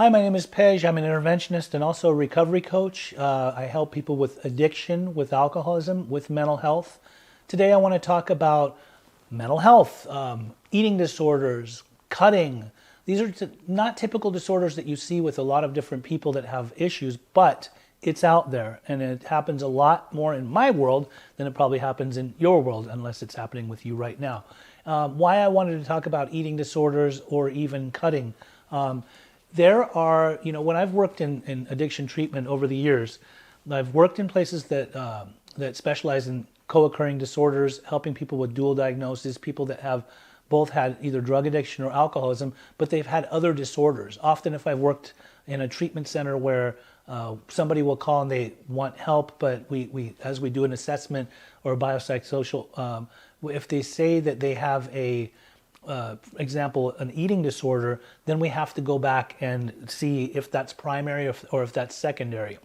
Hi, my name is Pej. I'm an interventionist and also a recovery coach. I help people with addiction, with alcoholism, with mental health. Today I want to talk about mental health, eating disorders, cutting. These are not typical disorders that you see with a lot of different people that have issues, but it's out there and it happens a lot more in my world than it probably happens in your world, unless it's happening with you right now. Why I wanted to talk about eating disorders or even cutting. There are, when I've worked in addiction treatment over the years, I've worked in places that specialize in co-occurring disorders, helping people with dual diagnoses, people that have both had either drug addiction or alcoholism, but they've had other disorders. Often if I've worked in a treatment center where somebody will call and they want help, but as we do an assessment or a biopsychosocial, if they say that they have example, an eating disorder, then we have to go back and see if that's primary or if that's secondary.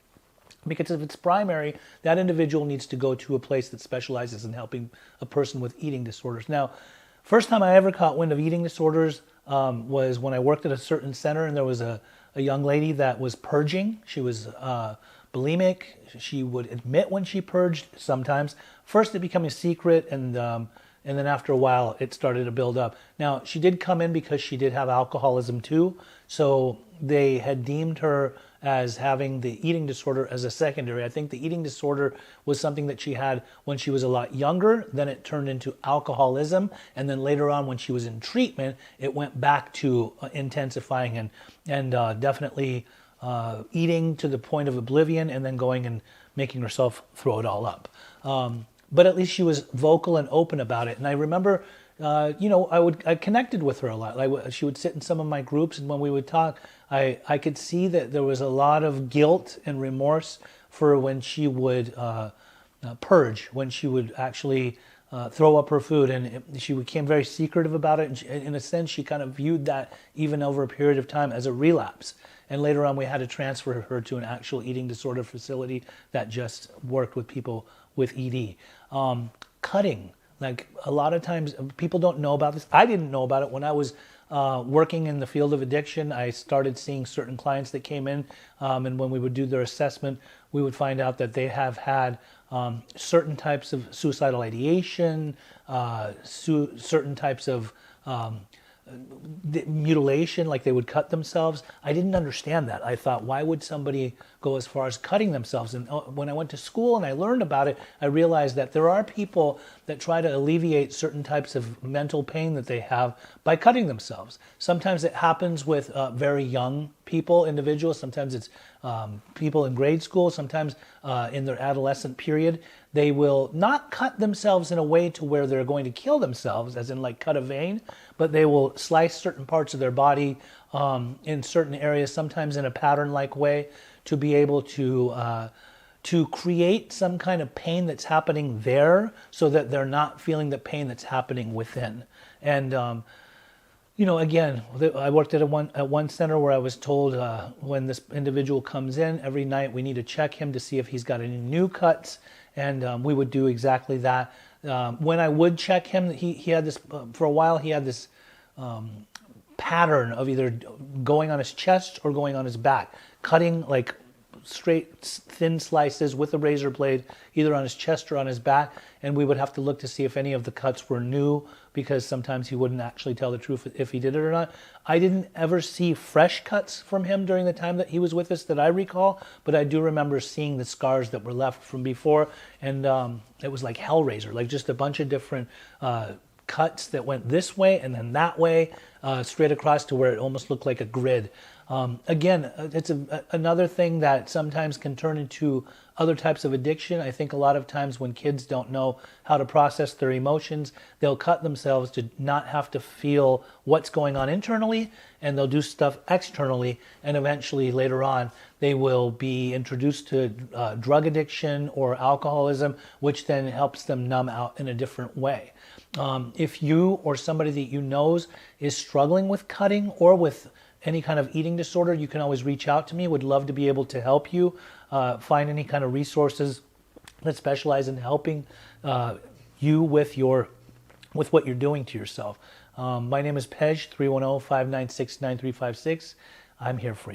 Because if it's primary, that individual needs to go to a place that specializes in helping a person with eating disorders. Now, first time I ever caught wind of eating disorders was when I worked at a certain center, and there was a young lady that was purging. She was bulimic. She would admit when she purged sometimes. First it became a secret, and then after a while it started to build up. Now, she did come in because she did have alcoholism too, so they had deemed her as having the eating disorder as a secondary. I think the eating disorder was something that she had when she was a lot younger, then it turned into alcoholism, and then later on when she was in treatment, it went back to intensifying and definitely eating to the point of oblivion and then going and making herself throw it all up. But at least she was vocal and open about it. And I remember, I connected with her a lot. She would sit in some of my groups, and when we would talk, I could see that there was a lot of guilt and remorse for when she would purge, when she would actually throw up her food, and she became very secretive about it. And in a sense, she kind of viewed that even over a period of time as a relapse. And later on, we had to transfer her to an actual eating disorder facility that just worked with people with ED. Cutting, like a lot of times people don't know about this. I didn't know about it when I was working in the field of addiction. I started seeing certain clients that came in, and when we would do their assessment, we would find out that they have had certain types of suicidal ideation, certain types of mutilation, like they would cut themselves. I didn't understand that. I thought, why would somebody go as far as cutting themselves? And when I went to school and I learned about it, I realized that there are people that try to alleviate certain types of mental pain that they have by cutting themselves. Sometimes it happens with very young people, individuals. Sometimes it's people in grade school. Sometimes in their adolescent period, they will not cut themselves in a way to where they're going to kill themselves, as in like cut a vein, but they will slice certain parts of their body in certain areas, sometimes in a pattern-like way, to be able to create some kind of pain that's happening there so that they're not feeling the pain that's happening within. And again, I worked at one center where I was told when this individual comes in every night, we need to check him to see if he's got any new cuts, and we would do exactly that. When I would check him, he had this, for a while he had this pattern of either going on his chest or going on his back, cutting like straight thin slices with a razor blade either on his chest or on his back, and we would have to look to see if any of the cuts were new, because sometimes he wouldn't actually tell the truth if he did it or not. I didn't ever see fresh cuts from him during the time that he was with us that I recall, but I do remember seeing the scars that were left from before, and it was like Hellraiser, like just a bunch of different cuts that went this way and then that way, straight across to where it almost looked like a grid. Again, it's another thing that sometimes can turn into other types of addiction. I think a lot of times when kids don't know how to process their emotions, they'll cut themselves to not have to feel what's going on internally, and they'll do stuff externally, and eventually later on they will be introduced to drug addiction or alcoholism, which then helps them numb out in a different way. If you or somebody that you know is struggling with cutting or with any kind of eating disorder, you can always reach out to me. Would love to be able to help you find any kind of resources that specialize in helping you with what you're doing to yourself. My name is Pej, 310-596-9356. I'm here for you.